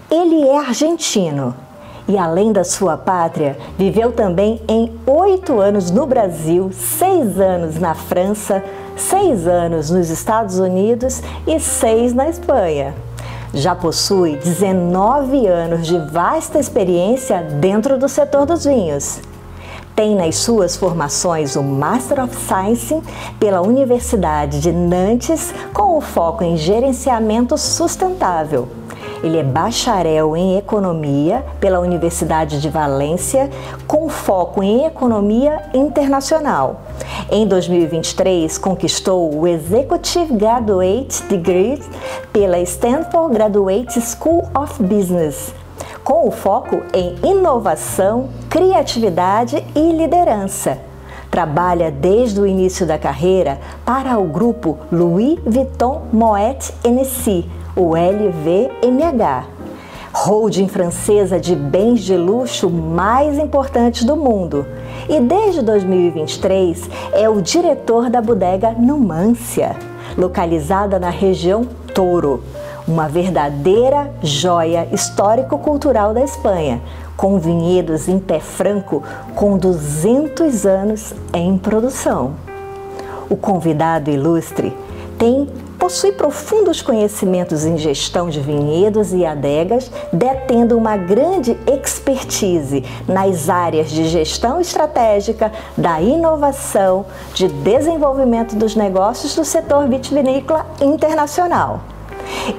Ele é argentino e, além da sua pátria, viveu também em 8 anos no Brasil, 6 anos na França, 6 anos nos Estados Unidos e 6 na Espanha. Já possui 19 anos de vasta experiência dentro do setor dos vinhos. Tem nas suas formações o Master of Science pela Universidade de Nantes, com o foco em gerenciamento sustentável. Ele é bacharel em Economia pela Universidade de Valência, com foco em Economia Internacional. Em 2023, conquistou o Executive Graduate Degree pela Stanford Graduate School of Business, com o foco em inovação, criatividade e liderança. Trabalha desde o início da carreira para o grupo Louis Vuitton Moet Hennessy, o LVMH, holding francesa de bens de luxo mais importantes do mundo. E desde 2023 é o diretor da bodega Numancia, localizada na região Touro, uma verdadeira joia histórico-cultural da Espanha, com vinhedos em pé franco com 200 anos em produção. O convidado ilustre possui profundos conhecimentos em gestão de vinhedos e adegas, detendo uma grande expertise nas áreas de gestão estratégica, da inovação, de desenvolvimento dos negócios do setor vitivinícola internacional.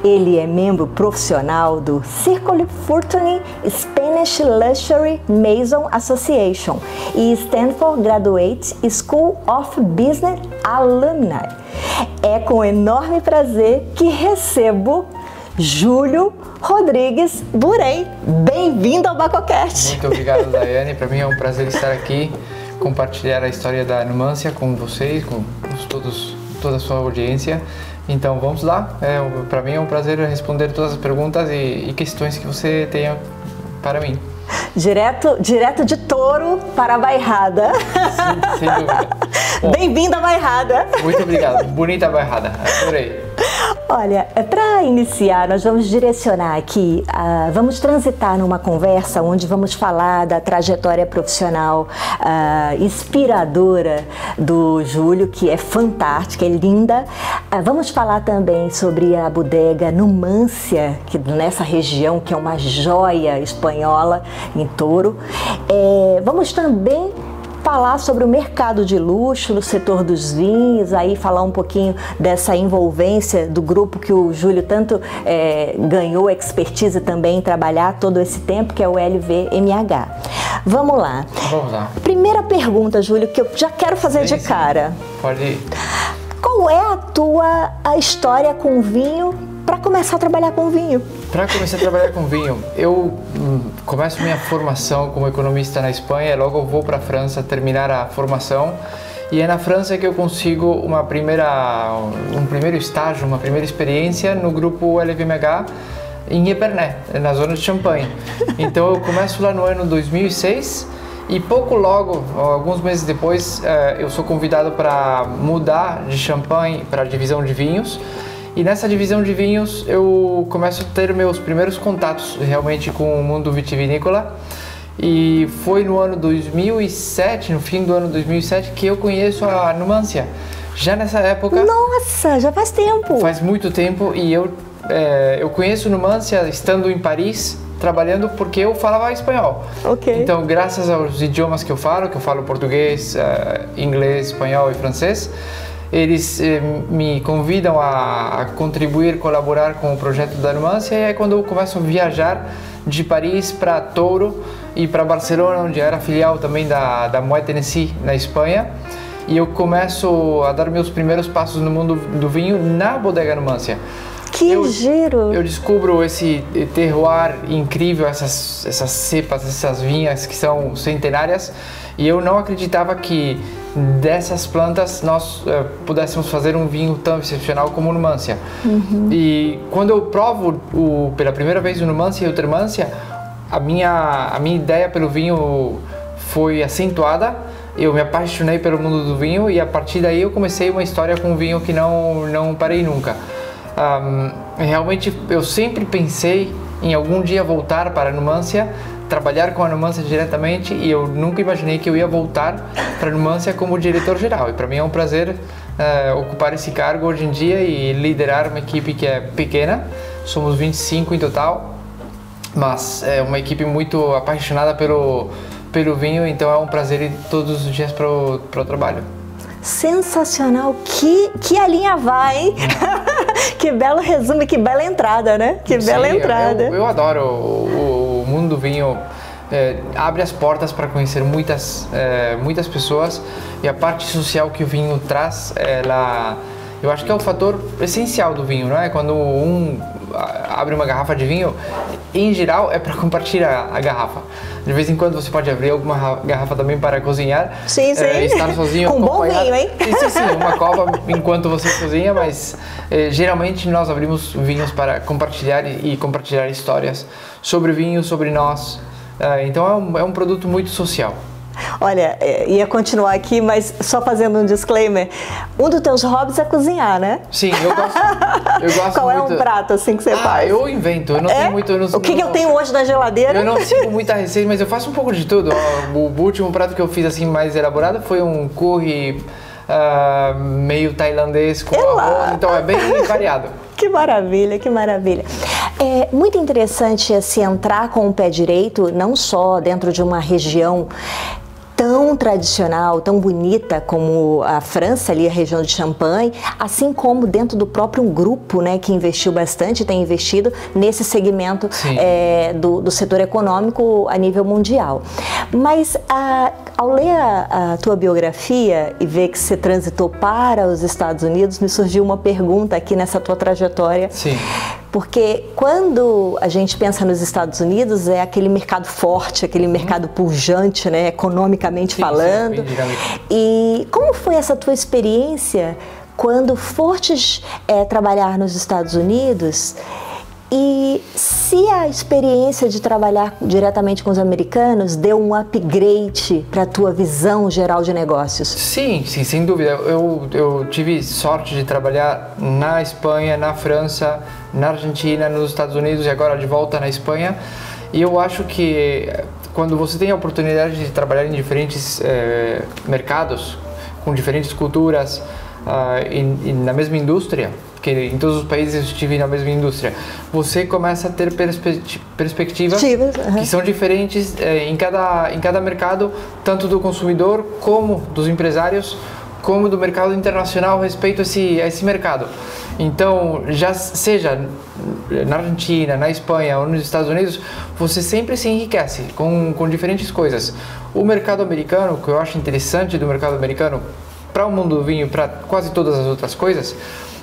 Ele é membro profissional do Circle Fortuny Spanish Luxury Maison Association e Stanford Graduate School of Business Alumni. É com enorme prazer que recebo Júlio Rodrigues Burem. Bem-vindo ao Bacocast! Muito obrigado, Daiane. Para mim é um prazer estar aqui, compartilhar a história da Numancia com vocês, com toda a sua audiência. Então vamos lá, para mim é um prazer responder todas as perguntas e questões que você tenha para mim. Direto de Touro para a Bairrada. Sem dúvida. Bem-vindo à Bairrada. Muito obrigado, bonita a Bairrada, adorei. Olha, para iniciar, nós vamos direcionar aqui, vamos transitar numa conversa onde vamos falar da trajetória profissional inspiradora do Júlio, que é fantástica, é linda. Vamos falar também sobre a bodega Numancia, que nessa região, que é uma joia espanhola, em Touro. Vamos também falar sobre o mercado de luxo no setor dos vinhos, aí falar um pouquinho dessa envolvência do grupo que o Júlio tanto ganhou expertise também em trabalhar todo esse tempo, que é o LVMH. Vamos lá. Vamos lá. Primeira pergunta, Júlio, que eu já quero fazer de cara. Pode ir. Qual é a tua história com vinho para começar a trabalhar com vinho? Para começar a trabalhar com vinho, eu começo minha formação como economista na Espanha, logo vou para a França terminar a formação e é na França que eu consigo um primeiro estágio, uma primeira experiência no grupo LVMH em Épernay, na zona de Champagne. Então eu começo lá no ano 2006 e logo, alguns meses depois, eu sou convidado para mudar de Champagne para a divisão de vinhos. E nessa divisão de vinhos eu começo a ter meus primeiros contatos realmente com o mundo vitivinícola. E foi no ano 2007, no fim do ano 2007, que eu conheço a Numancia. Já nessa época... Nossa, já faz tempo! Faz muito tempo e eu conheço Numancia estando em Paris, trabalhando porque eu falava espanhol. Ok. Então, graças aos idiomas que eu falo português, inglês, espanhol e francês, eles me convidam a contribuir, colaborar com o projeto da Numancia e é quando eu começo a viajar de Paris para Touro e para Barcelona, onde era filial também da Moet Hennessy na Espanha, e eu começo a dar meus primeiros passos no mundo do vinho na bodega Numancia. Que giro! Eu descubro esse terroir incrível, essas cepas, essas vinhas que são centenárias, e eu não acreditava que dessas plantas nós pudéssemos fazer um vinho tão excepcional como o Numancia. Uhum. E quando eu provo pela primeira vez o Numancia e o Termancia, a minha ideia pelo vinho foi acentuada. Eu me apaixonei pelo mundo do vinho e a partir daí eu comecei uma história com o vinho que não parei nunca. Realmente eu sempre pensei em algum dia voltar para a Numancia, trabalhar com a Numancia diretamente, e eu nunca imaginei que eu ia voltar para a Numancia como diretor-geral. E para mim é um prazer ocupar esse cargo hoje em dia e liderar uma equipe que é pequena, somos 25 em total, mas é uma equipe muito apaixonada pelo vinho, então é um prazer ir todos os dias para o trabalho. Sensacional, que a linha vai, hein? Que belo resumo, que bela entrada, né? Que bela entrada. Eu adoro o mundo do vinho, abre as portas para conhecer muitas pessoas, e a parte social que o vinho traz, eu acho que é o fator essencial do vinho, não é? Quando abre uma garrafa de vinho, em geral é para compartilhar a garrafa. De vez em quando você pode abrir alguma garrafa também para cozinhar. Sim, sim. Estar sozinho. Com bom vinho, hein? Sim, uma copa enquanto você cozinha, mas geralmente nós abrimos vinhos para compartilhar e compartilhar histórias sobre vinho, sobre nós. Então é um produto muito social. Olha, ia continuar aqui, mas só fazendo um disclaimer, um dos teus hobbies é cozinhar, né? Sim, eu gosto Qual muito. É um prato assim que você faz? Eu invento, eu não tenho muito... O que eu tenho hoje na geladeira? Eu não sigo muita receita, mas eu faço um pouco de tudo. O último prato que eu fiz assim mais elaborado foi um curry meio tailandês com arroz, então é bem variado. Que maravilha, que maravilha. É muito interessante se entrar com o pé direito, não só dentro de uma região tão tradicional, tão bonita como a França, ali a região de Champagne, assim como dentro do próprio grupo, né, que investiu bastante, tem investido nesse segmento do setor econômico a nível mundial. Mas ao ler a tua biografia e ver que você transitou para os Estados Unidos, me surgiu uma pergunta aqui nessa tua trajetória. Sim. Porque quando a gente pensa nos Estados Unidos, é aquele mercado forte, aquele mercado pujante, né, economicamente falando. E como foi essa tua experiência quando fostes trabalhar nos Estados Unidos? E se a experiência de trabalhar diretamente com os americanos deu um upgrade para a tua visão geral de negócios? Sim, sem dúvida. Eu tive sorte de trabalhar na Espanha, na França, na Argentina, nos Estados Unidos e agora de volta na Espanha. E eu acho que quando você tem a oportunidade de trabalhar em diferentes mercados, com diferentes culturas e na mesma indústria, porque em todos os países eu estive na mesma indústria, você começa a ter perspectivas que são diferentes em cada mercado, tanto do consumidor como dos empresários, como do mercado internacional respeito a esse mercado. Então, já seja na Argentina, na Espanha ou nos Estados Unidos, você sempre se enriquece com diferentes coisas. O mercado americano, o que eu acho interessante do mercado americano para o mundo do vinho e para quase todas as outras coisas,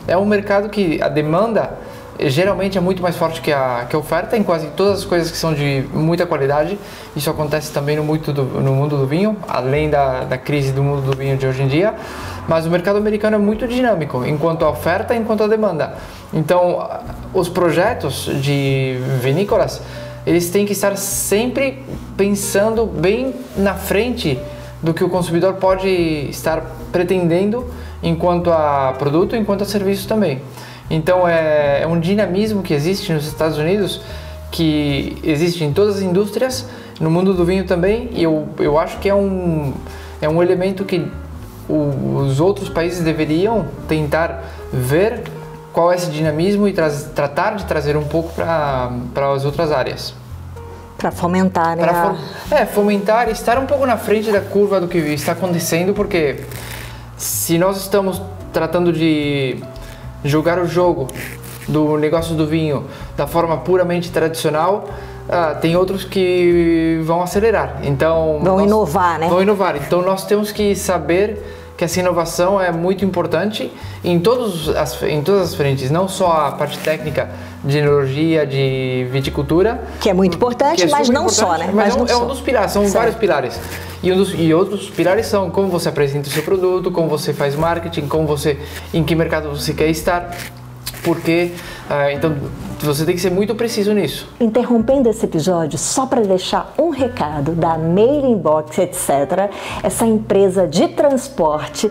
é um mercado que a demanda geralmente é muito mais forte que a oferta em quase todas as coisas que são de muita qualidade. Isso acontece também no mundo do vinho, além da crise do mundo do vinho de hoje em dia. Mas o mercado americano é muito dinâmico, enquanto a oferta, enquanto a demanda. Então, os projetos de vinícolas, eles têm que estar sempre pensando bem na frente do que o consumidor pode estar pretendendo enquanto a produto, enquanto a serviço também. Então é um dinamismo que existe nos Estados Unidos, que existe em todas as indústrias, no mundo do vinho também, e eu acho que é um elemento que os outros países deveriam tentar ver qual é esse dinamismo e tratar de trazer um pouco para as outras áreas. Para fomentar, né? Fomentar e estar um pouco na frente da curva do que está acontecendo, porque se nós estamos tratando de jogar o jogo do negócio do vinho da forma puramente tradicional, tem outros que vão acelerar. Então, vão inovar, né? Vão inovar. Então nós temos que saber que essa inovação é muito importante em todas as frentes, não só a parte técnica de enologia, de viticultura, que é muito importante, mas não só, né? Mas é um dos pilares, são vários pilares. E outros pilares são como você apresenta o seu produto, como você faz marketing, em que mercado você quer estar, porque então você tem que ser muito preciso nisso. Interrompendo esse episódio, só para deixar um recado da Mailing Box, etc., essa empresa de transporte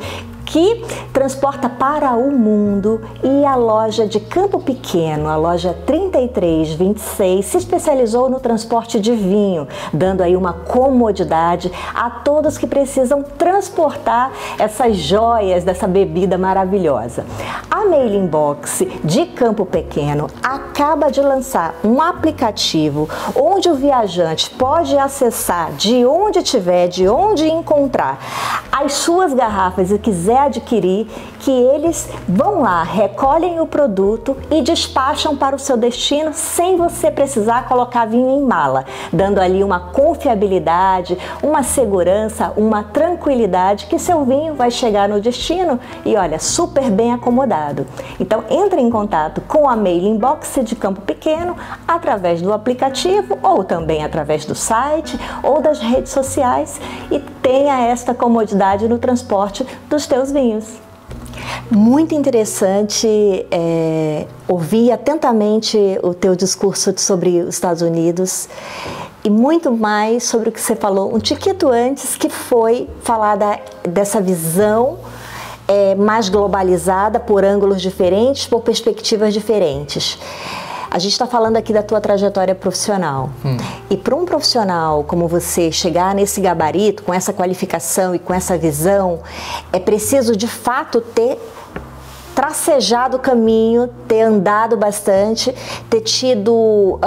que transporta para o mundo, e a loja de Campo Pequeno, a loja 3326, se especializou no transporte de vinho, dando aí uma comodidade a todos que precisam transportar essas joias dessa bebida maravilhosa. A Mailing Box de Campo Pequeno acaba de lançar um aplicativo onde o viajante pode acessar de onde estiver, de onde encontrar as suas garrafas e quiser adquirir, que eles vão lá, recolhem o produto e despacham para o seu destino sem você precisar colocar vinho em mala, dando ali uma confiabilidade, uma segurança, uma tranquilidade que seu vinho vai chegar no destino e olha, super bem acomodado. Então entre em contato com a Mailing Box de Campo Pequeno através do aplicativo ou também através do site ou das redes sociais e tenha esta comodidade no transporte dos teus vinhos. Muito interessante ouvir atentamente o teu discurso sobre os Estados Unidos e muito mais sobre o que você falou um tiquito antes, que foi falar dessa visão mais globalizada, por ângulos diferentes, por perspectivas diferentes. A gente está falando aqui da tua trajetória profissional. E para um profissional como você chegar nesse gabarito, com essa qualificação e com essa visão, é preciso de fato ter tracejado o caminho, ter andado bastante, ter tido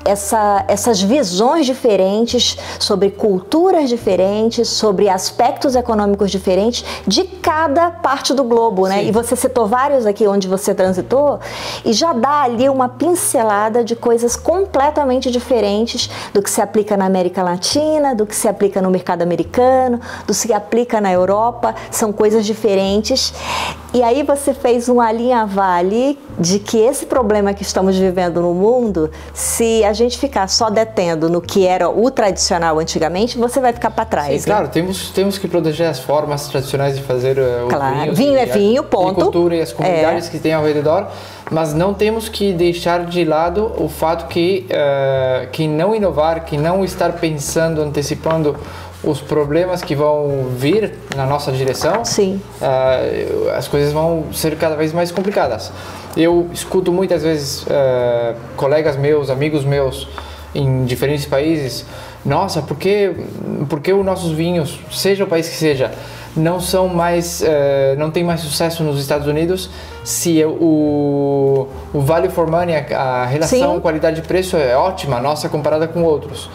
essas visões diferentes sobre culturas diferentes, sobre aspectos econômicos diferentes de cada parte do globo, né? E você citou vários aqui onde você transitou e já dá ali uma pincelada de coisas completamente diferentes do que se aplica na América Latina, do que se aplica no mercado americano, do que se aplica na Europa, são coisas diferentes. E aí você fez um alinhavar ali de que esse problema que estamos vivendo no mundo, se a gente ficar só detendo no que era o tradicional antigamente, você vai ficar para trás. Sim, claro, temos que proteger as formas tradicionais de fazer o vinho é vinho, ponto. A cultura e as comunidades que tem ao redor, mas não temos que deixar de lado o fato que não inovar, que não estar pensando, antecipando os problemas que vão vir na nossa direção, as coisas vão ser cada vez mais complicadas. Eu escuto muitas vezes colegas meus, amigos meus em diferentes países, nossa, por que os nossos vinhos, seja o país que seja, não tem mais sucesso nos Estados Unidos se o value for money, a relação qualidade-preço é ótima, nossa, comparada com outros.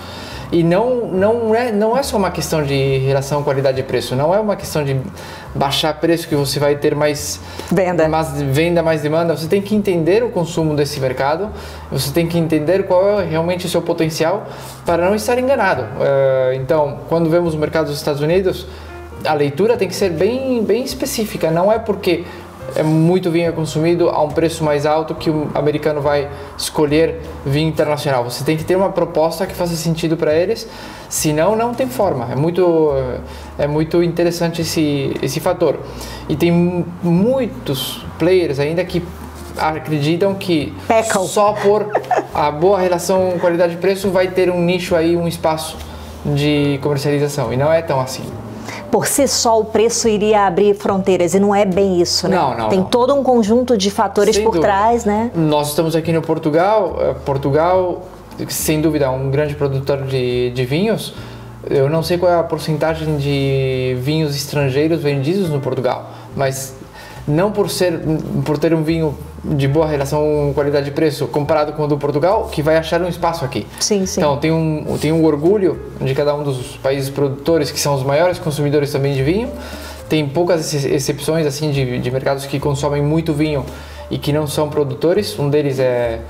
E não é só uma questão de relação qualidade-preço, não é uma questão de baixar preço que você vai ter mais venda, mais demanda. Você tem que entender o consumo desse mercado, você tem que entender qual é realmente o seu potencial para não estar enganado. Então, quando vemos o mercado dos Estados Unidos, a leitura tem que ser bem específica, não é porque muito vinho é consumido a um preço mais alto que o americano vai escolher vinho internacional. Você tem que ter uma proposta que faça sentido para eles, senão não tem forma. É muito interessante esse fator. E tem muitos players ainda que acreditam que só por a boa relação qualidade-preço vai ter um nicho aí, um espaço de comercialização, e não é tão assim. Por si só o preço iria abrir fronteiras e não é bem isso, né? Não. Tem todo um conjunto de fatores por trás, né? Nós estamos aqui no Portugal. Portugal, sem dúvida, é um grande produtor de vinhos. Eu não sei qual é a porcentagem de vinhos estrangeiros vendidos no Portugal, mas não por ter um vinho de boa relação qualidade-preço comparado com o do Portugal, que vai achar um espaço aqui. Sim. Então tem um orgulho de cada um dos países produtores, que são os maiores consumidores também de vinho. Tem poucas exceções assim de mercados que consomem muito vinho e que não são produtores. Um deles é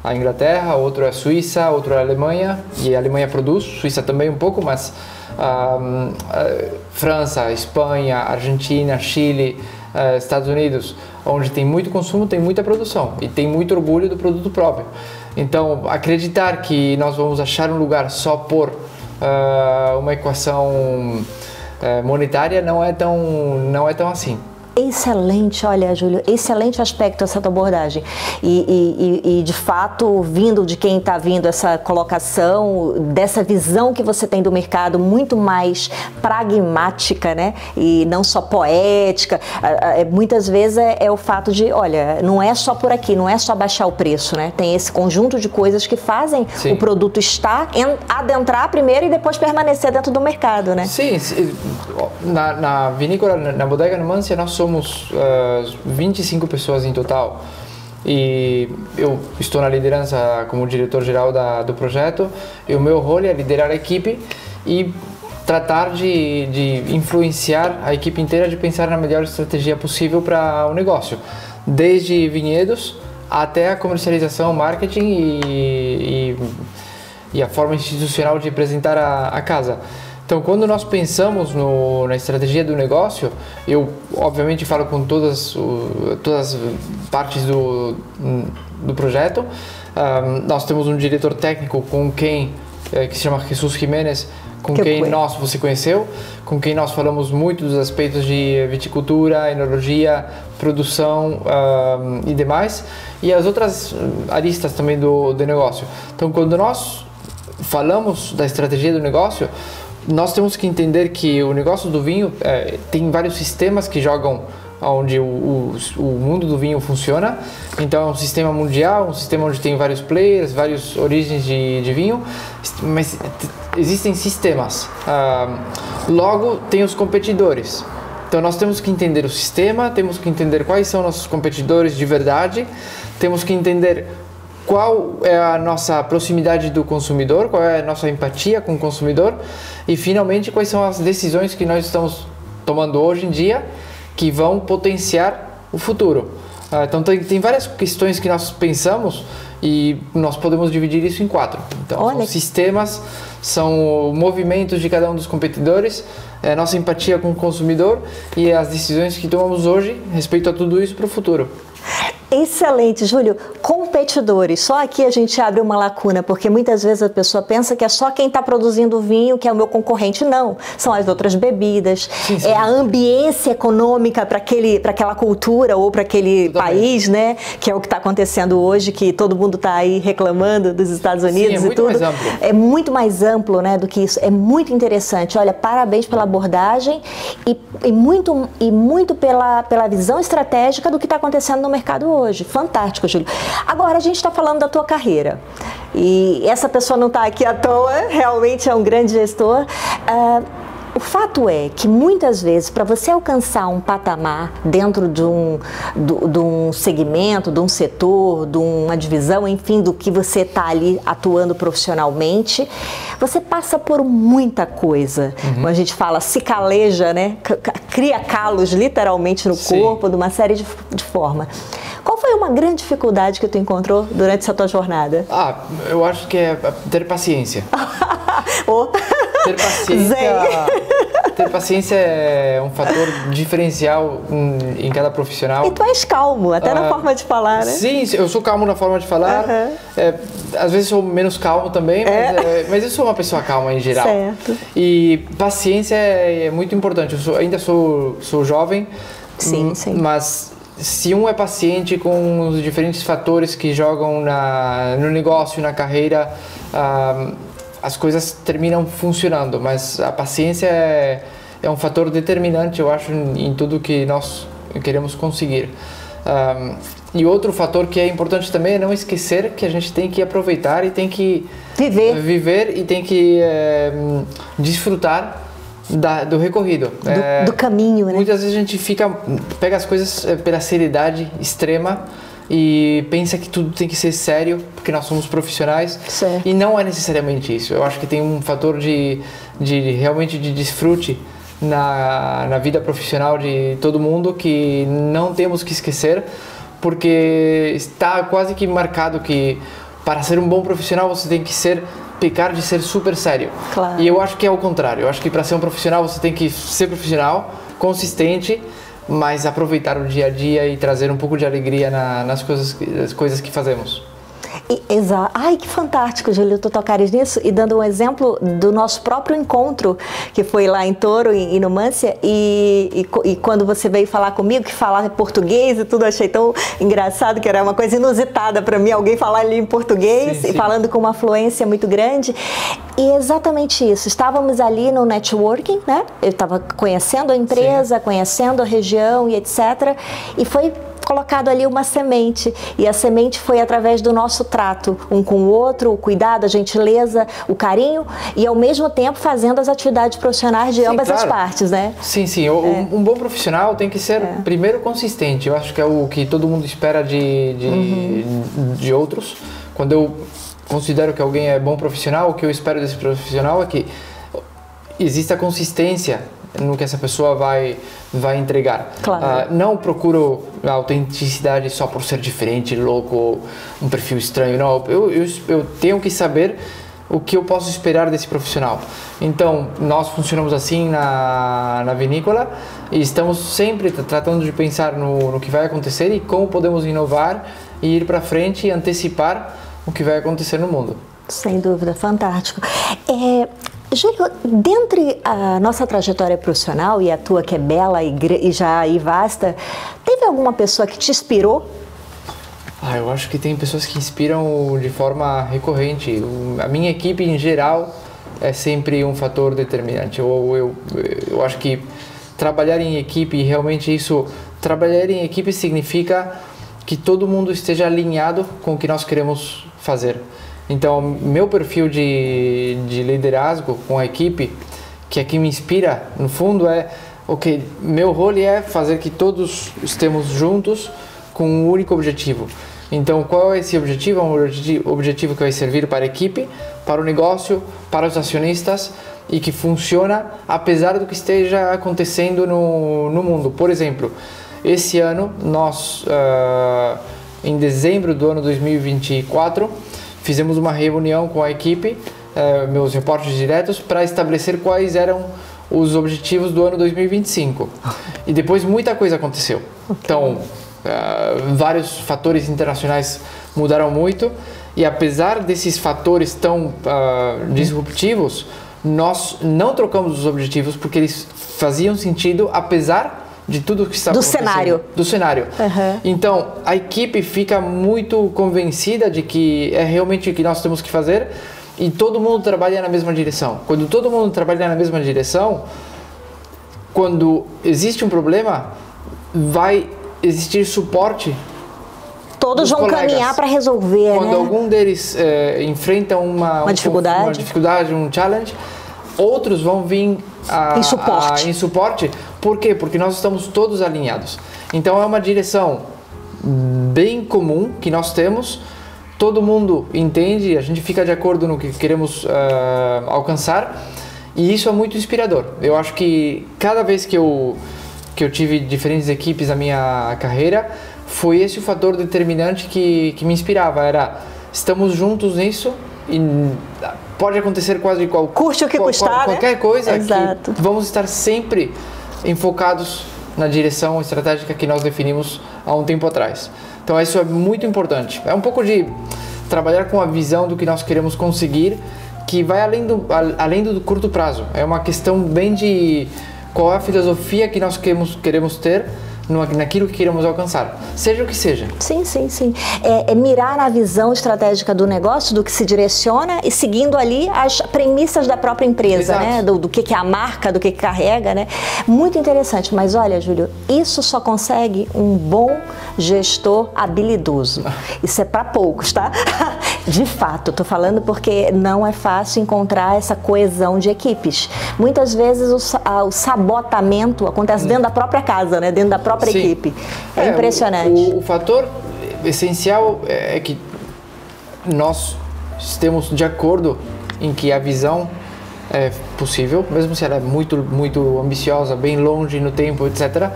a Inglaterra, outro é a Suíça, outro é a Alemanha, e a Alemanha produz, Suíça também um pouco, mas França, Espanha, Argentina, Chile, Estados Unidos, onde tem muito consumo, tem muita produção e tem muito orgulho do produto próprio. Então, acreditar que nós vamos achar um lugar só por uma equação monetária não é tão assim. Excelente, olha, Júlio, excelente aspecto essa tua abordagem. E de fato, vindo de quem está vindo essa colocação, dessa visão que você tem do mercado muito mais pragmática, né? E não só poética, muitas vezes é o fato de, olha, não é só por aqui, não é só baixar o preço, né? Tem esse conjunto de coisas que fazem Sim. o produto adentrar primeiro e depois permanecer dentro do mercado, né? Sim, na vinícola, na Bodega Numancia, nós somos 25 pessoas em total e eu estou na liderança como diretor-geral do projeto e o meu rol é liderar a equipe e tratar de influenciar a equipe inteira de pensar na melhor estratégia possível para o negócio, desde vinhedos até a comercialização, marketing e a forma institucional de apresentar a casa. Então, quando nós pensamos na estratégia do negócio, eu obviamente falo com todas as partes do projeto. Nós temos um diretor técnico que se chama Jesus Jiménez, você conheceu, com quem nós falamos muito dos aspectos de viticultura, enologia, produção e demais, e as outras aristas também do negócio. Então, quando nós falamos da estratégia do negócio, nós temos que entender que o negócio do vinho tem vários sistemas que jogam onde o mundo do vinho funciona. Então é um sistema mundial, um sistema onde tem vários players, várias origens de vinho, mas existem sistemas. Logo tem os competidores. Então nós temos que entender o sistema, temos que entender quais são nossos competidores de verdade, temos que entender qual é a nossa proximidade do consumidor, qual é a nossa empatia com o consumidor e, finalmente, quais são as decisões que nós estamos tomando hoje em dia que vão potenciar o futuro. Então, tem várias questões que nós pensamos e nós podemos dividir isso em 4. Então, são sistemas, são movimentos de cada um dos competidores, nossa empatia com o consumidor e as decisões que tomamos hoje respeito a tudo isso para o futuro. Excelente, Júlio. Competidores, só aqui a gente abre uma lacuna, porque muitas vezes a pessoa pensa que é só quem está produzindo vinho que é o meu concorrente. Não, são as outras bebidas, sim. É a ambiência econômica para aquela cultura ou para aquele país, né? Que é o que está acontecendo hoje, que todo mundo está aí reclamando dos Estados Unidos. Sim, é muito mais amplo. É muito mais amplo, né, do que isso. É muito interessante. Olha, parabéns pela abordagem e muito pela visão estratégica do que está acontecendo no mercado hoje. Fantástico, Júlio. Agora a gente está falando da tua carreira e essa pessoa não está aqui à toa, realmente é um grande gestor. O fato é que muitas vezes, para você alcançar um patamar dentro de um segmento, de um setor, de uma divisão, enfim, do que você está ali atuando profissionalmente, você passa por muita coisa. Como a gente fala, se caleja, né? Cria calos literalmente no corpo, de uma série de formas. Qual foi uma grande dificuldade que tu encontrou durante essa tua jornada? Eu acho que é ter paciência. Ter paciência é um fator diferencial em cada profissional. E tu és calmo, até na forma de falar, né? Sim, eu sou calmo na forma de falar. Às vezes sou menos calmo também, mas eu sou uma pessoa calma em geral. Certo. E paciência é muito importante. Eu ainda sou jovem, sim. Mas se um é paciente com os diferentes fatores que jogam no negócio, na carreira, as coisas terminam funcionando, mas a paciência é um fator determinante, eu acho, em tudo que nós queremos conseguir. E outro fator que é importante também é não esquecer que a gente tem que aproveitar e tem que viver e tem que desfrutar do recorrido. Do caminho, né? Muitas vezes a gente pega as coisas pela seriedade extrema e pensa que tudo tem que ser sério porque nós somos profissionais. Certo. E não é necessariamente isso. Eu acho que tem um fator realmente de desfrute na vida profissional de todo mundo que não temos que esquecer, porque está quase que marcado que para ser um bom profissional você tem que pecar de ser super sério. Claro. E eu acho que é o contrário. Eu acho que para ser um profissional você tem que ser profissional, consistente, mas aproveitar o dia a dia e trazer um pouco de alegria nas coisas que fazemos. Exato. Ai, que fantástico, Júlio, tu tocares nisso e dando um exemplo do nosso próprio encontro, que foi lá em Toro, em Numância, e quando você veio falar comigo, que falava português e tudo, achei tão engraçado, que era uma coisa inusitada para mim, alguém falar ali em português, sim, sim, e falando com uma fluência muito grande. E exatamente isso, estávamos ali no networking, né? Eu estava conhecendo a empresa, sim, conhecendo a região e etc. E foi colocado ali uma semente, e a semente foi através do nosso trato um com o outro, o cuidado, a gentileza, o carinho, e ao mesmo tempo fazendo as atividades profissionais de ambas as partes, né? Sim, sim. Um bom profissional tem que ser primeiro consistente. Eu acho que é o que todo mundo espera de outros. Quando eu considero que alguém é bom profissional, o que eu espero desse profissional é que exista consistência no que essa pessoa vai entregar. Claro. Não procuro a autenticidade só por ser diferente, louco, um perfil estranho. Não, eu tenho que saber o que eu posso esperar desse profissional. Então, nós funcionamos assim na vinícola e estamos sempre tratando de pensar no que vai acontecer e como podemos inovar e ir para frente e antecipar o que vai acontecer no mundo. Sem dúvida, fantástico. Júlio, dentre a nossa trajetória profissional e a tua que é bela e já vasta, teve alguma pessoa que te inspirou? Eu acho que tem pessoas que inspiram de forma recorrente. A minha equipe em geral é sempre um fator determinante. Eu acho que trabalhar em equipe, realmente trabalhar em equipe significa que todo mundo esteja alinhado com o que nós queremos fazer. Então, meu perfil de liderazgo com a equipe, que aqui me inspira, no fundo meu rol é fazer que todos estemos juntos com um único objetivo. Então, qual é esse objetivo? É um objetivo que vai servir para a equipe, para o negócio, para os acionistas e que funciona apesar do que esteja acontecendo no mundo. Por exemplo, esse ano, nós, em dezembro do ano 2024, fizemos uma reunião com a equipe, meus reportes diretos, para estabelecer quais eram os objetivos do ano 2025. E depois muita coisa aconteceu. Okay. Então, vários fatores internacionais mudaram muito e apesar desses fatores tão disruptivos, nós não trocamos os objetivos porque eles faziam sentido apesar de tudo que está acontecendo. Do cenário. Uhum. Então, a equipe fica muito convencida de que é realmente o que nós temos que fazer e todo mundo trabalha na mesma direção. Quando todo mundo trabalha na mesma direção, quando existe um problema, vai existir suporte. Todos vão caminhar para resolver, Quando algum deles enfrenta uma dificuldade, um challenge, outros vão vir em suporte. Por quê? Porque nós estamos todos alinhados. Então é uma direção bem comum que nós temos, todo mundo entende, a gente fica de acordo no que queremos alcançar e isso é muito inspirador. Eu acho que cada vez que eu tive diferentes equipes na minha carreira, foi esse o fator determinante que me inspirava, estamos juntos nisso e pode acontecer quase qualquer coisa. Exato. Que vamos estar sempre enfocados na direção estratégica que nós definimos há um tempo atrás. Então isso é muito importante. É um pouco de trabalhar com a visão do que nós queremos conseguir, que vai além do curto prazo. É uma questão bem de qual é a filosofia que nós queremos ter naquilo que queremos alcançar, seja o que seja. Sim, sim, sim. É mirar na visão estratégica do negócio, do que se direciona e seguindo ali as premissas da própria empresa, exato, né? Do que é a marca, do que carrega, né? Muito interessante. Mas olha, Júlio, isso só consegue um bom gestor habilidoso. Isso é para poucos, tá? De fato, tô falando porque não é fácil encontrar essa coesão de equipes. Muitas vezes o sabotamento acontece dentro da própria casa, né? Dentro da própria equipe. É impressionante. O fator essencial é que nós estemos de acordo em que a visão é possível, mesmo se ela é muito, muito ambiciosa, bem longe no tempo, etc.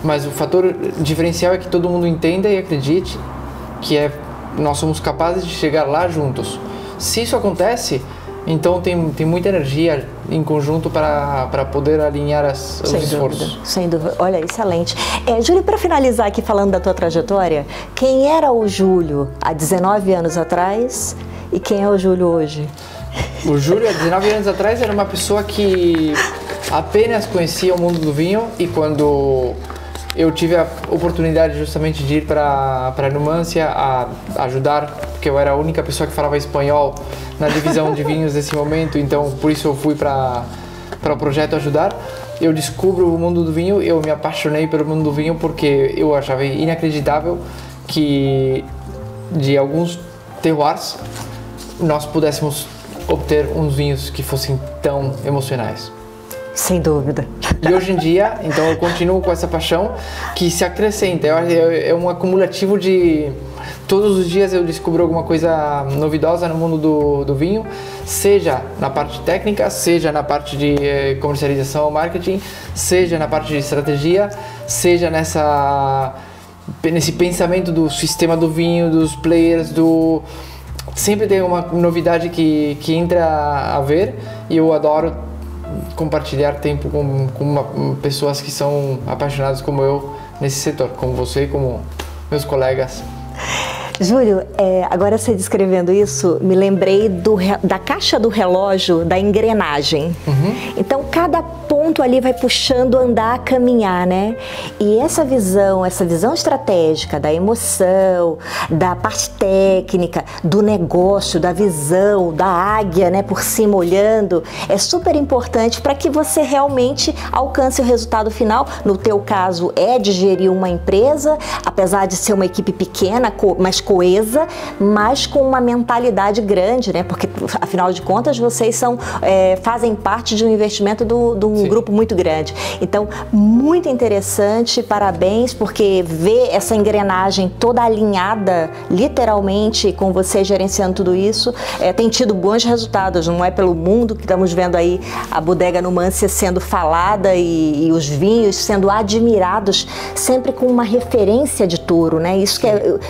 Mas o fator diferencial é que todo mundo entenda e acredite que nós somos capazes de chegar lá juntos. Se isso acontece, Então tem muita energia em conjunto para poder alinhar os esforços. Sem dúvida. Olha, excelente. Júlio, para finalizar aqui falando da tua trajetória, quem era o Júlio há 19 anos atrás e quem é o Júlio hoje? O Júlio, há 19 anos atrás, era uma pessoa que apenas conhecia o mundo do vinho, e quando eu tive a oportunidade justamente de ir para a Numância a ajudar, porque eu era a única pessoa que falava espanhol na divisão de vinhos nesse momento, então por isso eu fui para o projeto ajudar. Eu descubro o mundo do vinho, eu me apaixonei pelo mundo do vinho porque eu achava inacreditável que de alguns terroirs nós pudéssemos obter uns vinhos que fossem tão emocionais. Sem dúvida. E hoje em dia, então eu continuo com essa paixão que se acrescenta, é um acumulativo de... Todos os dias eu descubro alguma coisa novidosa no mundo do vinho, seja na parte técnica, seja na parte de comercialização, marketing, seja na parte de estratégia, seja nesse pensamento do sistema do vinho, dos players, sempre tem uma novidade que entra a ver, e eu adoro compartilhar tempo com pessoas que são apaixonadas como eu nesse setor, como você, como meus colegas. Júlio, agora você descrevendo isso, me lembrei da caixa do relógio, da engrenagem. Uhum. Então, cada ponto ali vai puxando andar, caminhar, né? E essa visão estratégica da emoção, da parte técnica, do negócio, da visão, da águia, né, por cima olhando, é super importante para que você realmente alcance o resultado final. No teu caso, é de gerir uma empresa, apesar de ser uma equipe pequena, mas coesa, mas com uma mentalidade grande, né? Porque, afinal de contas, vocês fazem parte de um investimento de um grupo muito grande. Então, muito interessante, parabéns, porque ver essa engrenagem toda alinhada, literalmente, com você gerenciando tudo isso, tem tido bons resultados, não é pelo mundo que estamos vendo aí a Bodega Numância sendo falada e os vinhos sendo admirados, sempre com uma referência de touro, né? Isso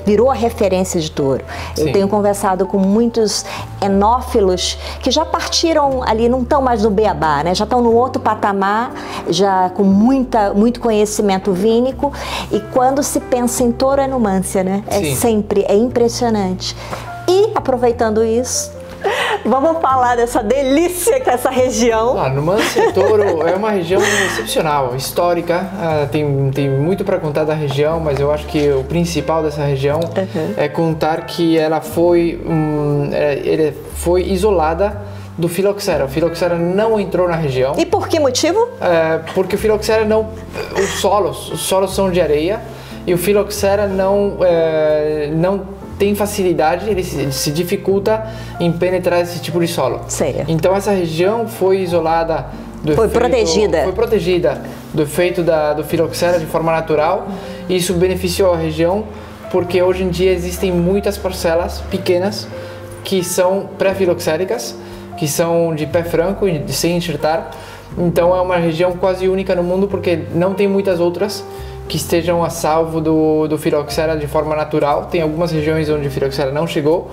virou a referência de touro. Sim. Eu tenho conversado com muitos enófilos que já partiram ali, não estão mais no beabá, né? Já estão no outro patamar, já com muito conhecimento vínico, e quando se pensa em touro é Numância, né? É impressionante. E, aproveitando isso, vamos falar dessa delícia que é essa região. Numância Touro é uma região excepcional, histórica, tem muito para contar da região, mas eu acho que o principal dessa região é contar que ela foi isolada do filoxera. O filoxera não entrou na região. E por que motivo? Porque o filoxera os solos são de areia, e o filoxera não tem facilidade, ele se dificulta em penetrar esse tipo de solo. Sério? Então essa região foi isolada, foi protegida do efeito do filoxera de forma natural, e isso beneficiou a região, porque hoje em dia existem muitas parcelas pequenas que são pré-filoxéricas, que são de pé franco e sem enxertar. Então é uma região quase única no mundo, porque não tem muitas outras que estejam a salvo do filoxera de forma natural. Tem algumas regiões onde o filoxera não chegou,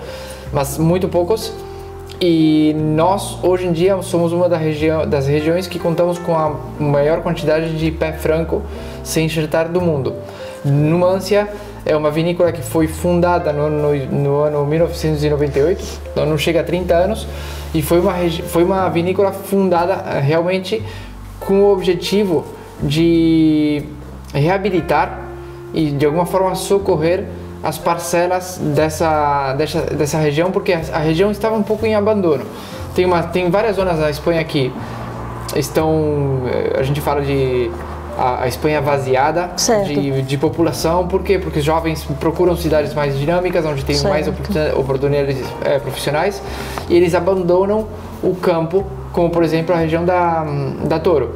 mas muito poucos. E nós, hoje em dia, somos uma das regiões que contamos com a maior quantidade de pé franco sem enxertar do mundo. Numância é uma vinícola que foi fundada no ano 1998, então não chega a 30 anos, e foi uma vinícola fundada realmente com o objetivo de reabilitar e de alguma forma socorrer as parcelas dessa região, porque a região estava um pouco em abandono. Tem várias zonas na Espanha que estão, a gente fala de a Espanha vaziada de população. Por quê? Porque os jovens procuram cidades mais dinâmicas, onde tem mais oportunidades profissionais, e eles abandonam o campo, como por exemplo a região da Touro.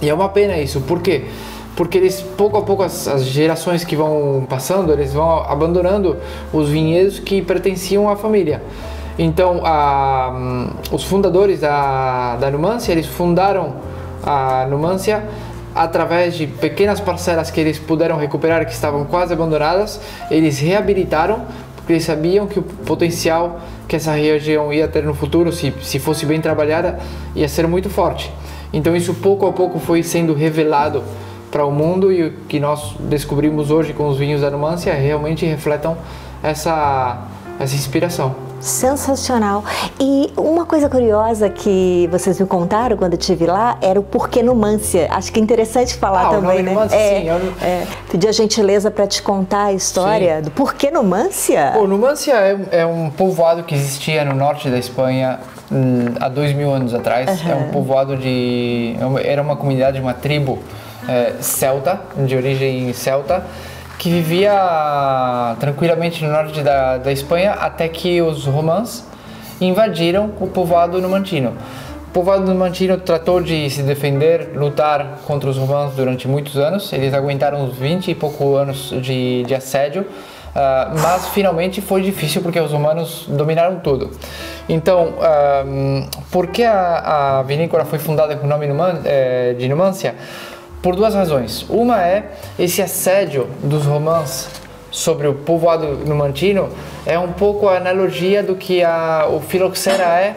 E é uma pena isso. Por quê? Porque eles, pouco a pouco, as gerações que vão passando, eles vão abandonando os vinhedos que pertenciam à família. Então, os fundadores da Numância, eles fundaram a Numância através de pequenas parcelas que eles puderam recuperar, que estavam quase abandonadas. Eles reabilitaram, porque eles sabiam que o potencial que essa região ia ter no futuro, se fosse bem trabalhada, ia ser muito forte. Então isso pouco a pouco foi sendo revelado para o mundo, e o que nós descobrimos hoje com os vinhos da Numância realmente refletem essa inspiração. Sensacional. E uma coisa curiosa que vocês me contaram quando eu estive lá era o porquê Numância. Acho que é interessante falar também, né? Numância, sim. Pedir a gentileza para te contar a história do porquê Numância. Bom, Numância é um povoado que existia no norte da Espanha há 2000 anos atrás. É um povoado era uma comunidade, uma tribo celta, de origem celta, que vivia tranquilamente no norte da Espanha, até que os romãs invadiram o povoado numantino. O povoado numantino tratou de se defender, lutar contra os romãs durante muitos anos. Eles aguentaram uns 20 e poucos anos de assédio, mas finalmente foi difícil porque os romanos dominaram tudo. Então, por que a vinícola foi fundada com o nome de Numância? Por duas razões. Uma é esse assédio dos romãs sobre o povoado numantino é um pouco a analogia do que o filoxera é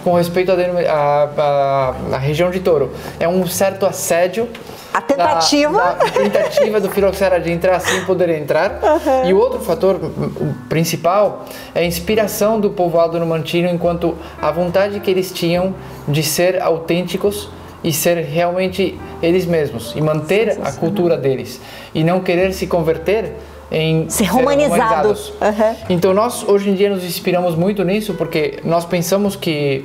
com respeito à região de Touro. É um certo assédio. A tentativa. A tentativa do filoxera de entrar sem poder entrar. E o outro fator principal é a inspiração do povoado numantino, enquanto a vontade que eles tinham de ser autênticos e ser realmente eles mesmos, e manter a cultura deles, e não querer se converter em ser romanizados. Então nós hoje em dia nos inspiramos muito nisso, porque nós pensamos que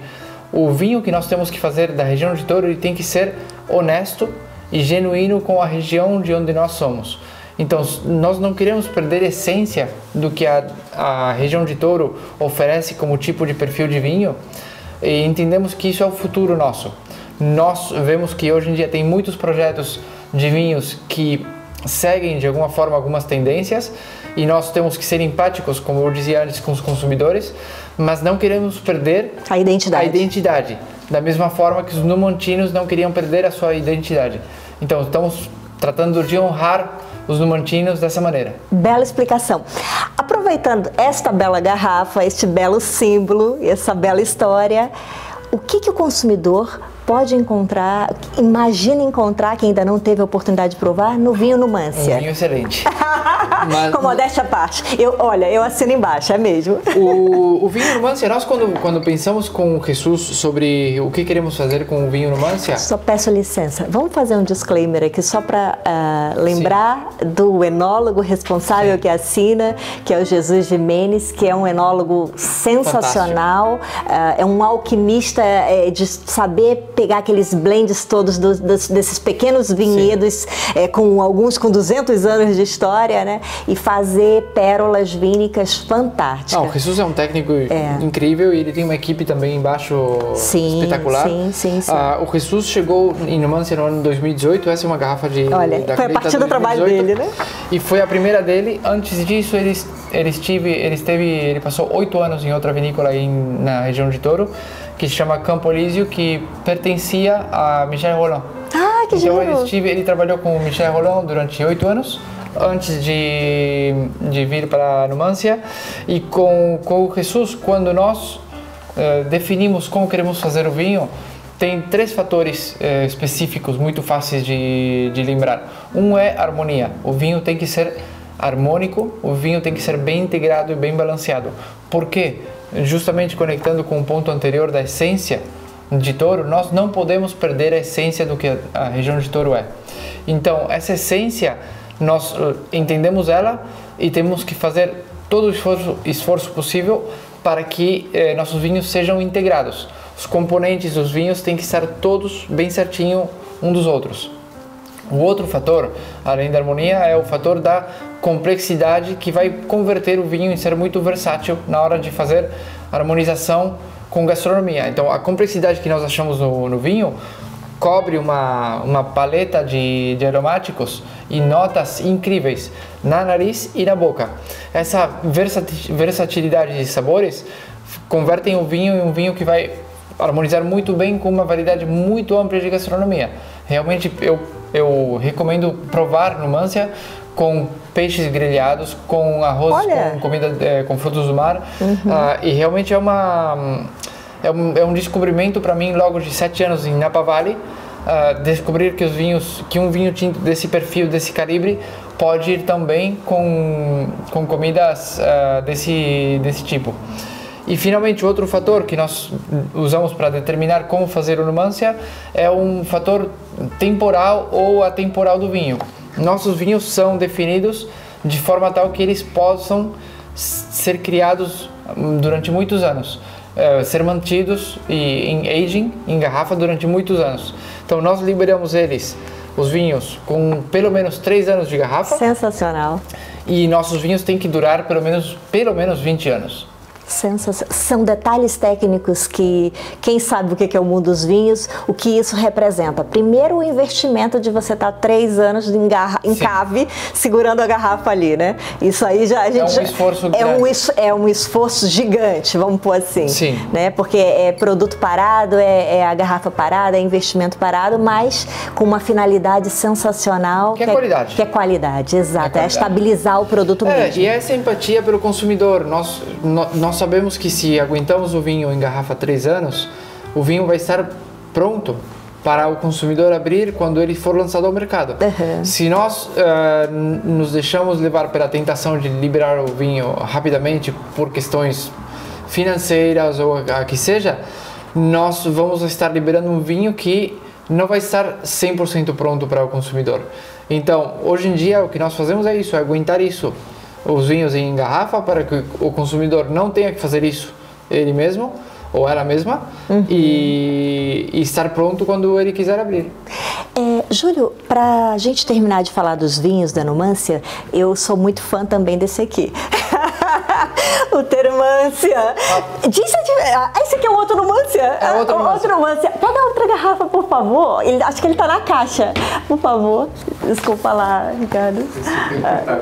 o vinho que nós temos que fazer da região de Touro, ele tem que ser honesto e genuíno com a região de onde nós somos. Então nós não queremos perder a essência do que a região de Touro oferece como tipo de perfil de vinho, e entendemos que isso é o futuro nosso. Nós vemos que hoje em dia tem muitos projetos de vinhos que seguem de alguma forma algumas tendências, e nós temos que ser empáticos, como eu dizia antes, com os consumidores, mas não queremos perder a identidade. Da mesma forma que os numantinos não queriam perder a sua identidade. Então estamos tratando de honrar os numantinos dessa maneira. Bela explicação. Aproveitando esta bela garrafa, este belo símbolo, essa bela história, o que o consumidor pode encontrar, imagina encontrar, que ainda não teve a oportunidade de provar, no vinho Numância? Um vinho excelente. Com modéstia à parte. Eu assino embaixo, é mesmo. O vinho Numância, nós quando pensamos com o Jesus sobre o que queremos fazer com o vinho Numância... Só peço licença, vamos fazer um disclaimer aqui só para lembrar do enólogo responsável que assina, que é o Jesus Jimenez, que é um enólogo sensacional, é um alquimista de saber pegar aqueles blends todos desses pequenos vinhedos, alguns com 200 anos de história, né? E fazer pérolas vínicas fantásticas. O Jesus é um técnico incrível, e ele tem uma equipe também embaixo espetacular. Sim. O Jesus chegou em Numância no ano 2018, essa é uma garrafa da foi a partir do trabalho dele, né? E foi a primeira dele. Antes disso, ele passou 8 anos em outra vinícola na região de Touro, que se chama Campo Elísio, que pertencia a Michel Rolland. Que então giro. ele trabalhou com o Michel Rolland durante 8 anos, antes de vir para a Numância. E com o Jesus, quando nós definimos como queremos fazer o vinho, tem 3 fatores específicos muito fáceis de lembrar. Um é harmonia. O vinho tem que ser harmônico, o vinho tem que ser bem integrado e bem balanceado. Por quê? Justamente conectando com o ponto anterior da essência de Touro, nós não podemos perder a essência do que a região de Touro é. Então, essa essência, nós entendemos ela e temos que fazer todo o esforço possível para que nossos vinhos sejam integrados. Os componentes dos vinhos têm que estar todos bem certinho um dos outros. O outro fator, além da harmonia, é o fator da complexidade, que vai converter o vinho em ser muito versátil na hora de fazer harmonização com gastronomia. Então, a complexidade que nós achamos no vinho cobre uma paleta de aromáticos e notas incríveis na nariz e na boca. Essa versatilidade de sabores convertem o vinho em um vinho que vai harmonizar muito bem com uma variedade muito ampla de gastronomia. Realmente eu recomendo provar Numância com peixes grelhados com arroz, Olha. com comida, com frutos do mar. E realmente é um descobrimento para mim logo de 7 anos em Napa Valley. Descobrir que um vinho tinto desse perfil, desse calibre, pode ir também com comidas desse tipo. E finalmente, outro fator que nós usamos para determinar como fazer o Numancia é um fator temporal ou atemporal do vinho. Nossos vinhos são definidos de forma tal que eles possam ser criados durante muitos anos, ser mantidos em aging, em garrafa, durante muitos anos. Então nós liberamos os vinhos com pelo menos 3 anos de garrafa. Sensacional. E nossos vinhos têm que durar pelo menos 20 anos. São detalhes técnicos que quem sabe o que é o mundo dos vinhos, o que isso representa. Primeiro, o investimento de você estar 3 anos em cave segurando a garrafa ali, né? Isso aí já esforço grande. É um esforço gigante, vamos pôr assim. Sim. Né? Porque é produto parado, é a garrafa parada, é investimento parado, mas com uma finalidade sensacional. Que é qualidade. Que é qualidade, exato. É estabilizar o produto mesmo. E essa empatia pelo consumidor. Nós sabemos que se aguentamos o vinho em garrafa 3 anos, o vinho vai estar pronto para o consumidor abrir quando ele for lançado ao mercado. Se nós nos deixamos levar pela tentação de liberar o vinho rapidamente por questões financeiras ou a que seja, nós vamos estar liberando um vinho que não vai estar 100% pronto para o consumidor. Então, hoje em dia, o que nós fazemos é isso, é aguentar isso, os vinhos em garrafa, para que o consumidor não tenha que fazer isso ele mesmo ou ela mesma, e estar pronto quando ele quiser abrir. Júlio, para a gente terminar de falar dos vinhos da Numancia, eu sou muito fã também desse aqui. O Termância. Esse aqui é o outro Numancia? É outro Numancia. Pega outra garrafa, por favor. Acho que ele está na caixa. Por favor. Desculpa lá, Ricardo.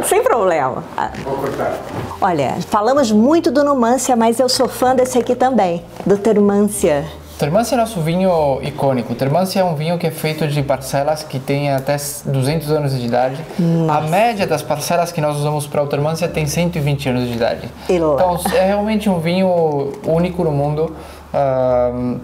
Sem problema. Vou cortar. Olha, falamos muito do Numancia, mas eu sou fã desse aqui também, do Termância. Termância é nosso vinho icônico. Termância é um vinho que é feito de parcelas que têm até 200 anos de idade. Nossa. A média das parcelas que nós usamos para o Termância tem 120 anos de idade. Então é realmente um vinho único no mundo.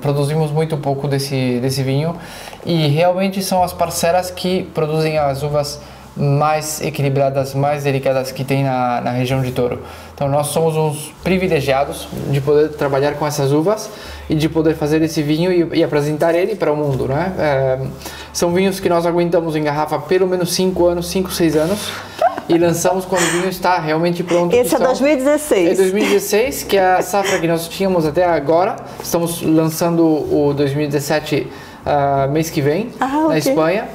Produzimos muito pouco desse vinho e realmente são as parcelas que produzem as uvas mais equilibradas, mais delicadas que tem na região de Toro. Então nós somos uns privilegiados de poder trabalhar com essas uvas e de poder fazer esse vinho e apresentar ele para o mundo, né? São vinhos que nós aguentamos em garrafa pelo menos 5 anos, 5, 6 anos, e lançamos quando o vinho está realmente pronto. Esse é 2016. É 2016, que é a safra que nós tínhamos até agora. Estamos lançando o 2017 mês que vem, na Espanha.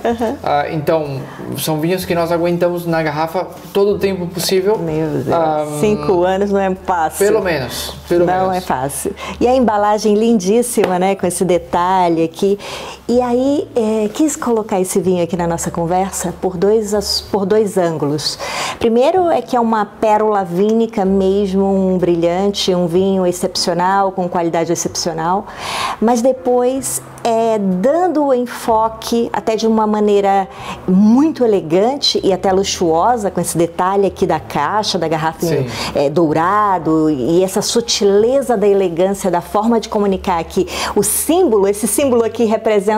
Então, são vinhos que nós aguentamos na garrafa todo o tempo possível. Meu Deus, 5 anos não é fácil. Pelo menos. Não é fácil. E a embalagem lindíssima, né, com esse detalhe aqui. E aí, quis colocar esse vinho aqui na nossa conversa por dois ângulos. Primeiro é que é uma pérola vínica mesmo, um brilhante, um vinho excepcional, com qualidade excepcional. Mas depois, dando o enfoque até de uma maneira muito elegante e até luxuosa, com esse detalhe aqui da caixa, da garrafinha dourado, e essa sutileza da elegância, da forma de comunicar aqui. Esse símbolo aqui representa...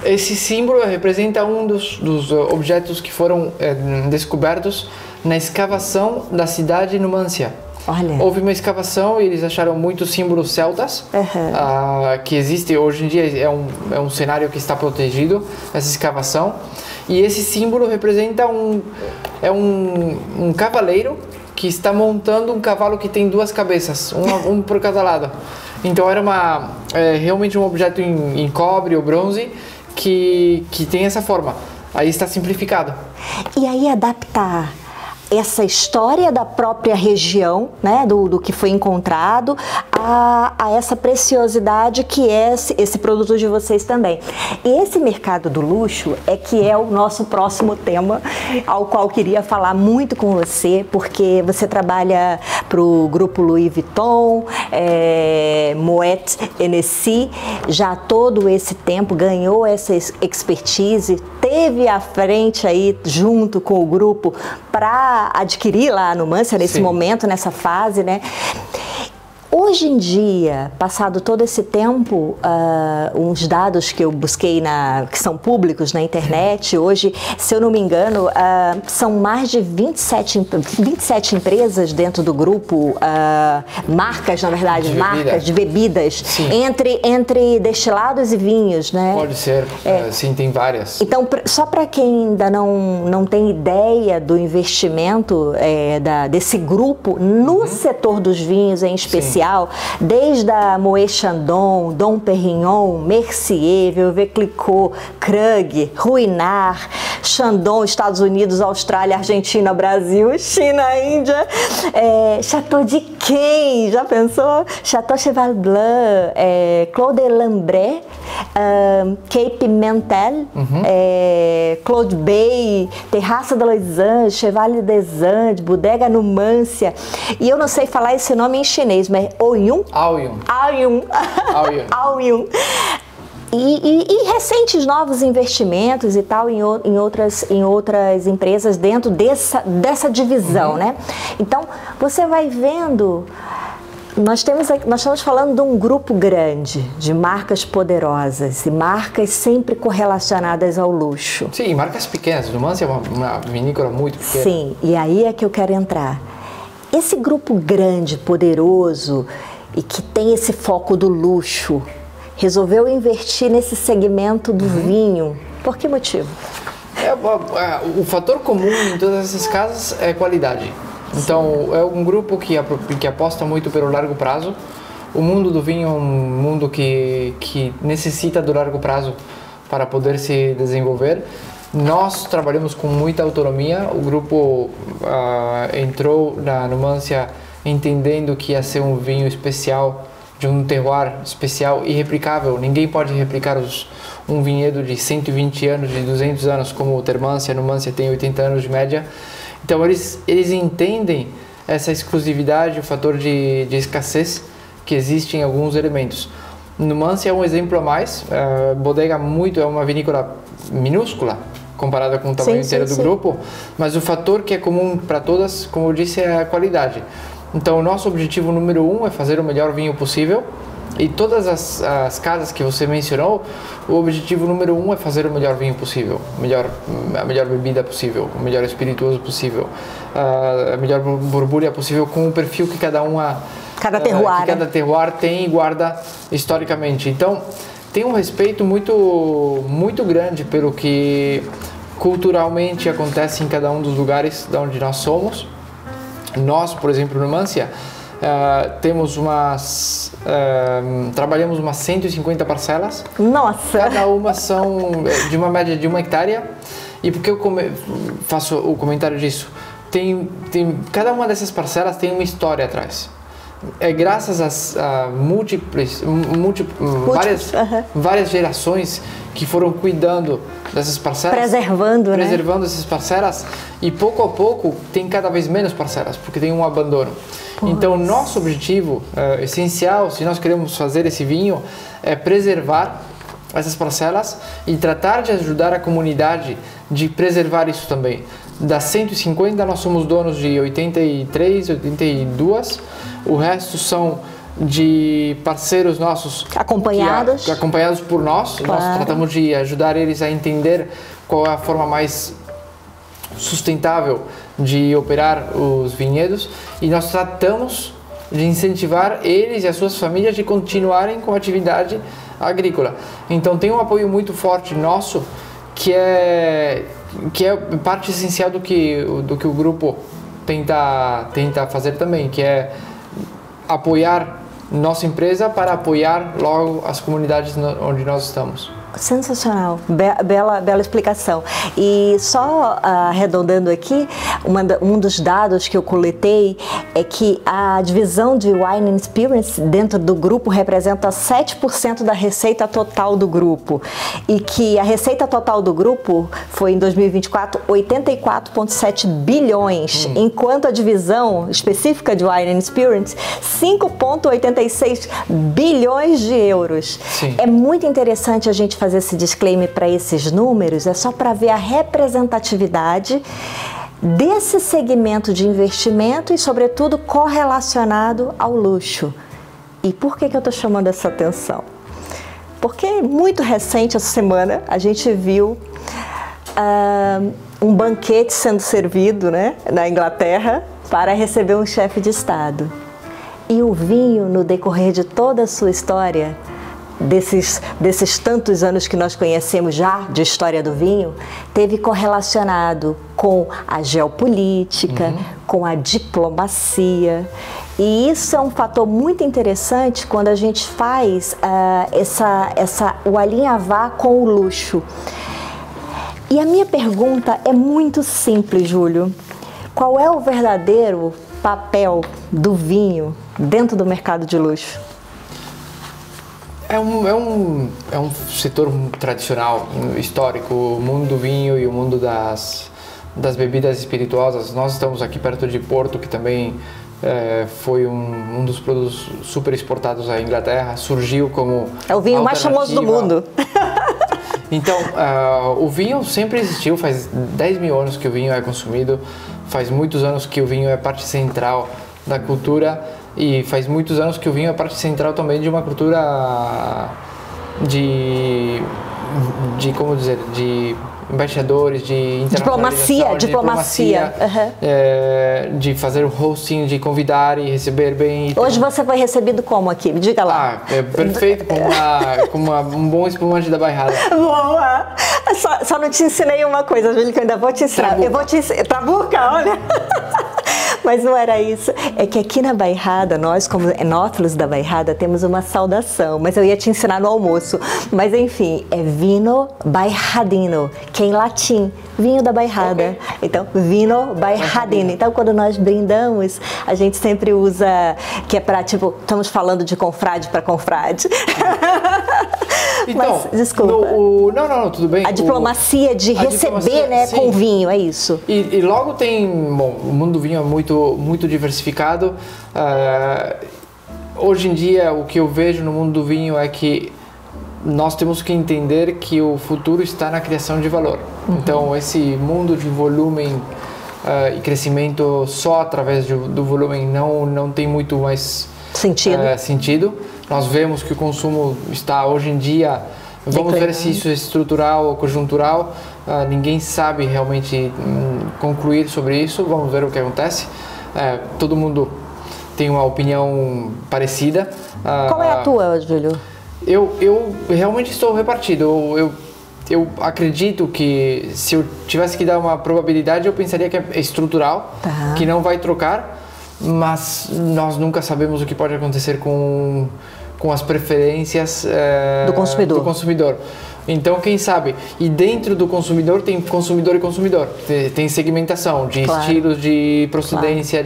Esse símbolo representa um dos objetos que foram descobertos na escavação da cidade de Numancia. Olha. Houve uma escavação e eles acharam muitos símbolos celtas, que existe hoje em dia, é um cenário que está protegido, essa escavação. E esse símbolo representa um cavaleiro que está montando um cavalo que tem 2 cabeças, um por cada lado. Então era realmente um objeto em cobre ou bronze que tem essa forma. Aí está simplificado. E aí adaptar essa história da própria região, né, do que foi encontrado, a essa preciosidade que é esse produto de vocês também. E esse mercado do luxo que é o nosso próximo tema, ao qual eu queria falar muito com você, porque você trabalha para o grupo Louis Vuitton, Moet Hennessy, já todo esse tempo ganhou essa expertise, teve à frente aí junto com o grupo para adquirir lá a Numância nesse momento, nessa fase, né? Hoje em dia, passado todo esse tempo, uns dados que eu busquei, que são públicos na internet, hoje, se eu não me engano, são mais de 27 empresas dentro do grupo, marcas, na verdade, marcas de bebidas, entre destilados e vinhos, né? Pode ser, sim, tem várias. Então, só para quem ainda não tem ideia do investimento desse grupo no setor dos vinhos em especial, desde a Moet Chandon, Dom Perignon, Mercier, Veuve Clicquot, Krug, Ruinart, Chandon, Estados Unidos, Austrália, Argentina, Brasil, China, Índia, Chateau d'Yquem, já pensou? Chateau Cheval Blanc, Claude Lambret, Cape Mentel, Claude Bay, Terraça de Los Angeles, Chevalier des Andes, Bodega Numância, e eu não sei falar esse nome em chinês, mas Ouyun? Aoyun. E recentes novos investimentos e tal em outras empresas dentro dessa divisão, né? Então, você vai vendo, nós estamos falando de um grupo grande, de marcas poderosas e marcas sempre correlacionadas ao luxo. Sim, marcas pequenas. Numância é uma vinícola muito pequena. Sim, e aí é que eu quero entrar. Esse grupo grande, poderoso e que tem esse foco do luxo, resolveu investir nesse segmento do vinho. Por que motivo? O fator comum em todas essas casas é qualidade. Então, é um grupo que aposta muito pelo largo prazo. O mundo do vinho é um mundo que necessita do largo prazo para poder se desenvolver. Nós trabalhamos com muita autonomia. O grupo entrou na Numância entendendo que ia ser um vinho especial, de um terroir especial, irreplicável. Ninguém pode replicar um vinhedo de 120 anos, de 200 anos, como o Termância. A Numância tem 80 anos de média. Então, eles entendem essa exclusividade, o fator de escassez que existe em alguns elementos. Numância é um exemplo a mais. Bodega é uma vinícola minúscula, comparada com o tamanho inteiro do grupo, mas o fator que é comum para todas, como eu disse, é a qualidade. Então, o nosso objetivo número 1 é fazer o melhor vinho possível, e todas as casas que você mencionou, o objetivo número 1 é fazer o melhor vinho possível, a melhor bebida possível, o melhor espirituoso possível, a melhor borbulha possível, com o perfil que cada terroir tem e guarda historicamente. Então, tem um respeito muito grande pelo que culturalmente acontece em cada um dos lugares de onde nós somos. Nós, por exemplo, no Numância, trabalhamos umas 150 parcelas. Nossa! Cada uma são de uma média de 1 hectare. E por que eu faço o comentário disso? Cada uma dessas parcelas tem uma história atrás. É graças a várias gerações que foram cuidando dessas parcelas, preservando essas parcelas, e pouco a pouco tem cada vez menos parcelas, porque tem um abandono. Então, nosso objetivo essencial, se nós queremos fazer esse vinho, é preservar essas parcelas e tratar de ajudar a comunidade de preservar isso também. Das 150, nós somos donos de 83, 82, o resto são de parceiros nossos acompanhados por nós. Claro. Nós tratamos de ajudar eles a entender qual é a forma mais sustentável de operar os vinhedos, e nós tratamos de incentivar eles e as suas famílias de continuarem com a atividade agrícola. Então, tem um apoio muito forte nosso, que é parte essencial do que o grupo tenta fazer também, que é apoiar nossa empresa para apoiar logo as comunidades onde nós estamos. Sensacional, bela explicação. E só arredondando aqui, um dos dados que eu coletei é que a divisão de Wine and Spirits dentro do grupo representa 7% da receita total do grupo, e que a receita total do grupo foi em 2024 84,7 bilhões, enquanto a divisão específica de Wine and Spirits 5,86 bilhões de euros. Sim. É muito interessante a gente fazer esse disclaimer para esses números, é só para ver a representatividade desse segmento de investimento e, sobretudo, correlacionado ao luxo. E por que eu estou chamando essa atenção? Porque muito recente, essa semana, a gente viu um banquete sendo servido, né, na Inglaterra para receber um chefe de Estado. E o vinho, no decorrer de toda a sua história, desses tantos anos que nós conhecemos já de história do vinho, teve correlacionado com a geopolítica, com a diplomacia. E isso é um fator muito interessante quando a gente faz o alinhavar com o luxo. E a minha pergunta é muito simples, Júlio. Qual é o verdadeiro papel do vinho dentro do mercado de luxo? É um setor tradicional, histórico, o mundo do vinho e o mundo das bebidas espirituosas. Nós estamos aqui perto de Porto, que também foi um dos produtos super exportados à Inglaterra, surgiu como é o vinho mais famoso do mundo. Então, o vinho sempre existiu, faz 10 mil anos que o vinho é consumido, faz muitos anos que o vinho é parte central da cultura. E faz muitos anos que o vinho é parte central também de uma cultura de como dizer, de embaixadores, de internacionalização, diplomacia. De fazer o hosting, de convidar e receber bem. Hoje você foi recebido como aqui? Me diga lá. É perfeito, com um bom espumante da Bairrada. Boa! Só não te ensinei uma coisa, Júlio, que eu ainda vou te ensinar. Trabuca. Eu vou te ensinar. Trabuca, olha! Mas não era isso. É que aqui na Bairrada, nós como enófilos da Bairrada, temos uma saudação. Mas eu ia te ensinar no almoço. Mas enfim, é vino bairradino, que é em latim, vinho da Bairrada. Okay. Então, vino bairradino. Então, quando nós brindamos, a gente sempre usa, que é para, tipo, estamos falando de confrade para confrade. Então, mas, desculpa. Não, tudo bem. A diplomacia de receber, né, com vinho, é isso. E logo tem, bom, o mundo do vinho é muito diversificado. Hoje em dia, o que eu vejo no mundo do vinho é que nós temos que entender que o futuro está na criação de valor. Então, esse mundo de volume e crescimento só através do volume não tem muito mais sentido. Nós vemos que o consumo está hoje em dia, vamos ver se isso é estrutural ou conjuntural, ninguém sabe realmente concluir sobre isso, vamos ver o que acontece. Todo mundo tem uma opinião parecida. Qual é a tua, Júlio? Eu realmente estou repartido. Eu acredito que se eu tivesse que dar uma probabilidade, eu pensaria que é estrutural, que não vai trocar, mas nós nunca sabemos o que pode acontecer com as preferências do consumidor. Então, quem sabe? E dentro do consumidor tem consumidor e consumidor. Tem segmentação de estilos, de procedência,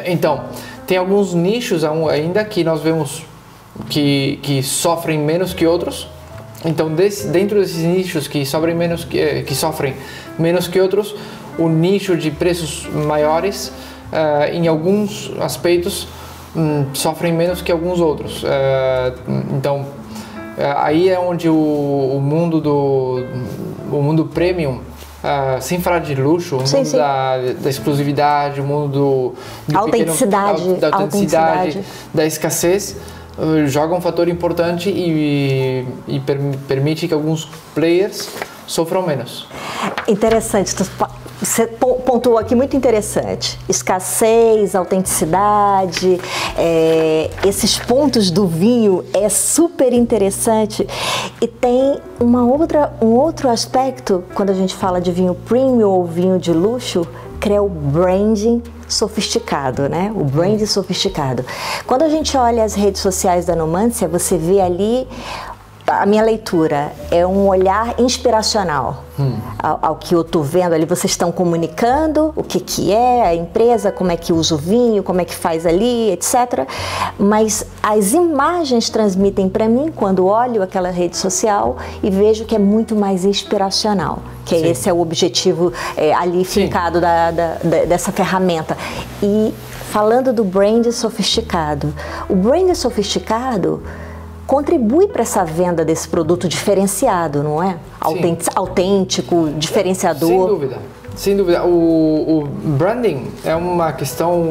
Então, tem alguns nichos ainda que nós vemos que sofrem menos que outros. Então, dentro desses nichos que sofrem menos que outros, o nicho de preços maiores, em alguns aspectos, sofrem menos que alguns outros. Então, aí é onde o mundo premium, sem falar de luxo, o mundo da exclusividade, o mundo da autenticidade, da escassez, joga um fator importante e permite que alguns players sofram menos. Interessante, você pontuou aqui muito interessante, escassez, autenticidade, esses pontos do vinho é super interessante. E tem um outro aspecto quando a gente fala de vinho premium ou vinho de luxo, que é o branding sofisticado, né? O branding sofisticado. Quando a gente olha as redes sociais da Numância, você vê ali a minha leitura é um olhar inspiracional ao que eu estou vendo ali. Vocês estão comunicando o que é a empresa, como é que usa o vinho, como é que faz ali, etc. Mas as imagens transmitem para mim quando olho aquela rede social e vejo que é muito mais inspiracional, que esse é o objetivo ali fincado dessa ferramenta. E falando do brand sofisticado, o brand sofisticado contribui para essa venda desse produto diferenciado, não é? Autêntico, diferenciador. Sem dúvida, sem dúvida. O branding é uma questão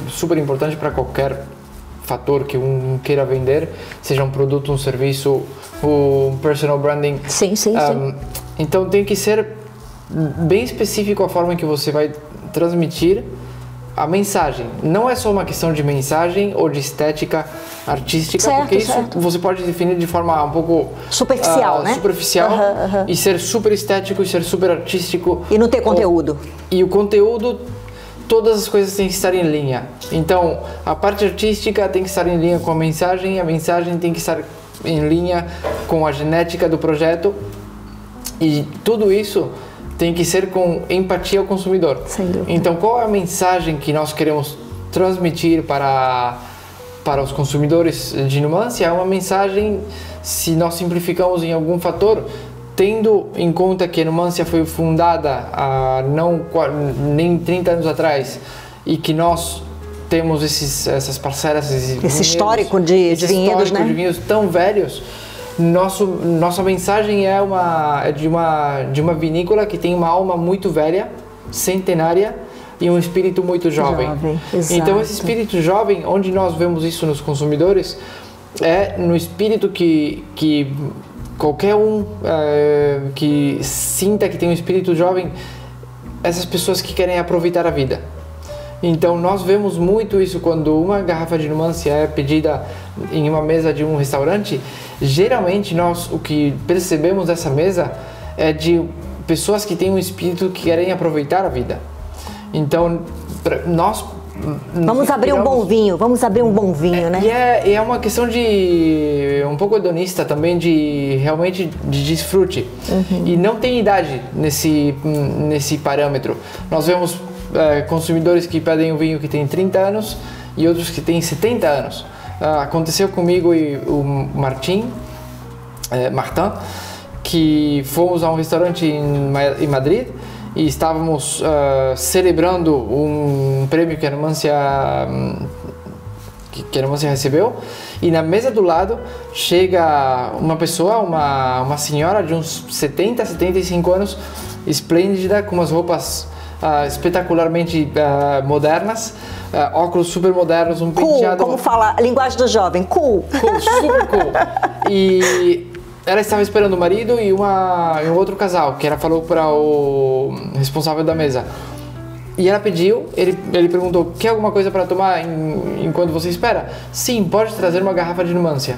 super importante para qualquer fator que queira vender, seja um produto, um serviço, o personal branding. Sim. Então tem que ser bem específico a forma que você vai transmitir a mensagem. Não é só uma questão de mensagem ou de estética artística, porque isso você pode definir de forma um pouco superficial, né? Superficial e ser super estético e ser super artístico. E não ter conteúdo. E o conteúdo, todas as coisas têm que estar em linha. Então, a parte artística tem que estar em linha com a mensagem tem que estar em linha com a genética do projeto e tudo isso tem que ser com empatia ao consumidor. Sem dúvida. Então, qual é a mensagem que nós queremos transmitir para os consumidores de Numancia? É uma mensagem, se nós simplificamos em algum fator, tendo em conta que a Numancia foi fundada há nem 30 anos atrás e que nós temos essas parcelas, esse histórico de vinhedos, né? De vinhos tão velhos. Nossa mensagem é de uma vinícola que tem uma alma muito velha, centenária e um espírito muito jovem. Então esse espírito jovem, onde nós vemos isso nos consumidores, é no espírito que qualquer que sinta que tem um espírito jovem, essas pessoas que querem aproveitar a vida. Então nós vemos muito isso quando uma garrafa de Numancia é pedida em uma mesa de um restaurante. Geralmente o que percebemos dessa mesa é de pessoas que têm um espírito que querem aproveitar a vida. Então nós vamos abrir um bom vinho, né? E é uma questão de um pouco hedonista também, realmente de desfrute. E não tem idade nesse parâmetro. Nós vemos consumidores que pedem um vinho que tem 30 anos e outros que têm 70 anos. Aconteceu comigo e o Martin, que fomos a um restaurante em Madrid e estávamos celebrando um prêmio que a Numancia recebeu, e na mesa do lado chega uma pessoa, uma senhora de uns 70, 75 anos, esplêndida, com umas roupas espetacularmente modernas, óculos super modernos, um penteado... Como fala a linguagem do jovem, cool, super cool. E ela estava esperando o marido e um outro casal, que ela falou para o responsável da mesa. E ela pediu, ele perguntou, quer alguma coisa para tomar enquanto você espera? Sim, pode trazer uma garrafa de Numancia.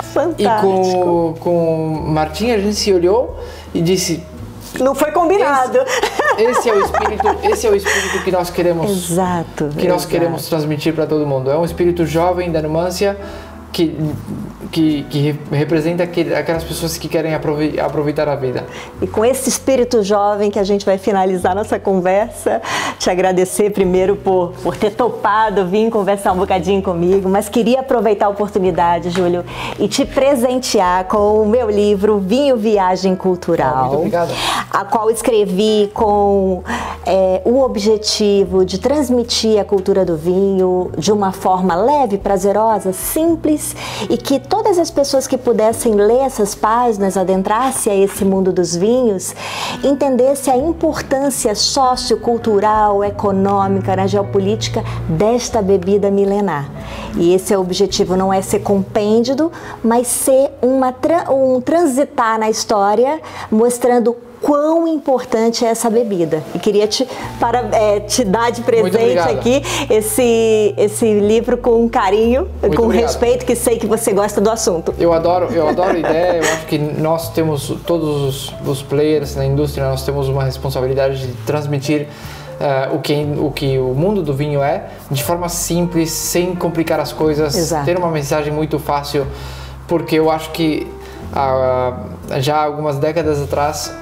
Fantástico. E com Martim a gente se olhou e disse... Não foi combinado. Esse é o espírito que nós queremos. Exato. Nós queremos transmitir para todo mundo. É um espírito jovem da Numancia que representa aquelas pessoas que querem aproveitar a vida. E com esse espírito jovem que a gente vai finalizar nossa conversa, te agradecer primeiro por ter topado vir conversar um bocadinho comigo, mas queria aproveitar a oportunidade, Júlio, e te presentear com o meu livro Vinho Viagem Cultural, muito obrigado. A qual escrevi com o objetivo de transmitir a cultura do vinho de uma forma leve, prazerosa, simples, e que todas as pessoas que pudessem ler essas páginas, adentrassem a esse mundo dos vinhos, entendessem a importância sociocultural, econômica, na geopolítica desta bebida milenar. E esse é o objetivo, não é ser compêndio, mas ser um transitar na história, mostrando quão importante é essa bebida. E queria te dar de presente aqui esse livro com carinho, muito com obrigado. Respeito, que sei que você gosta do assunto. Eu adoro a ideia. Eu acho que nós temos, todos os players na indústria, nós temos uma responsabilidade de transmitir o que o mundo do vinho é, de forma simples, sem complicar as coisas. Exato. Ter uma mensagem muito fácil, porque eu acho que já algumas décadas atrás,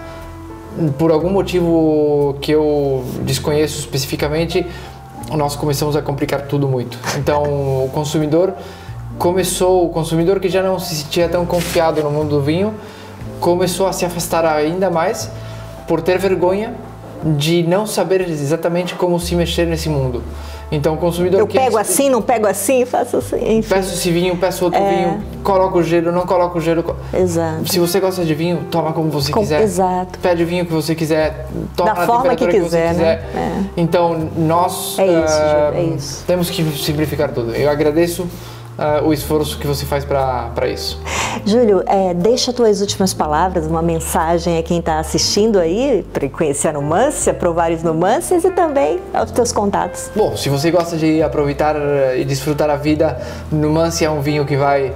por algum motivo que eu desconheço especificamente, nós começamos a complicar tudo muito. Então, o consumidor que já não se sentia tão confiado no mundo do vinho, começou a se afastar ainda mais por ter vergonha de não saber exatamente como se mexer nesse mundo. Então, o consumidor eu pego assim, não pego assim, faço assim, enfim. Peço esse vinho, peço outro vinho, coloco o gelo, não coloco o gelo. Exato. Se você gosta de vinho, toma como você quiser. Exato. Pede o vinho que você quiser, toma da na forma temperatura que você quiser. Né? Então, nós isso. temos que simplificar tudo. Eu agradeço o esforço que você faz para isso. Júlio, deixa tuas últimas palavras, uma mensagem a quem está assistindo aí, para conhecer a Numância, provar os Numâncias e também aos teus contatos. Bom, se você gosta de aproveitar e desfrutar a vida, Numância é um vinho que vai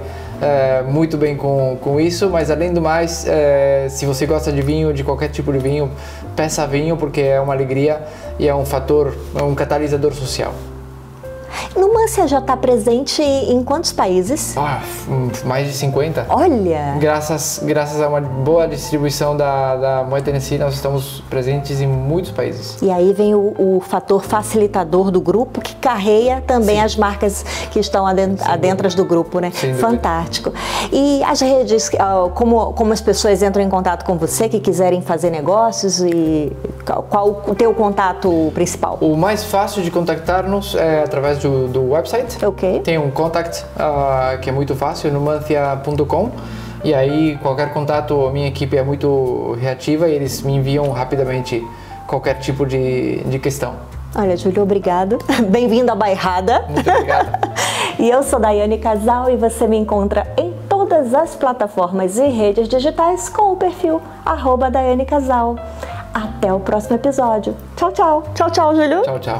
muito bem com isso, mas além do mais, se você gosta de vinho, de qualquer tipo de vinho, peça vinho porque é uma alegria e é um fator, um catalisador social. Numância já está presente em quantos países? Mais de 50. Olha! Graças a uma boa distribuição da Moët Hennessy, nós estamos presentes em muitos países. E aí vem o fator facilitador do grupo, que carreia também as marcas que estão adentro do grupo, né? Fantástico. E as redes, como as pessoas entram em contato com você, que quiserem fazer negócios, e qual o teu contato principal? O mais fácil de contactar-nos é através do website. Ok. Tem um contact que é muito fácil, numancia.com, e aí qualquer contato, a minha equipe é muito reativa e eles me enviam rapidamente qualquer tipo de questão. Olha, Júlio, obrigado. Bem-vindo à Bairrada. Muito obrigado. E eu sou Daiane Casal e você me encontra em todas as plataformas e redes digitais com o perfil @Daiane Casal. Até o próximo episódio. Tchau, tchau. Tchau, tchau, Júlio. Tchau, tchau.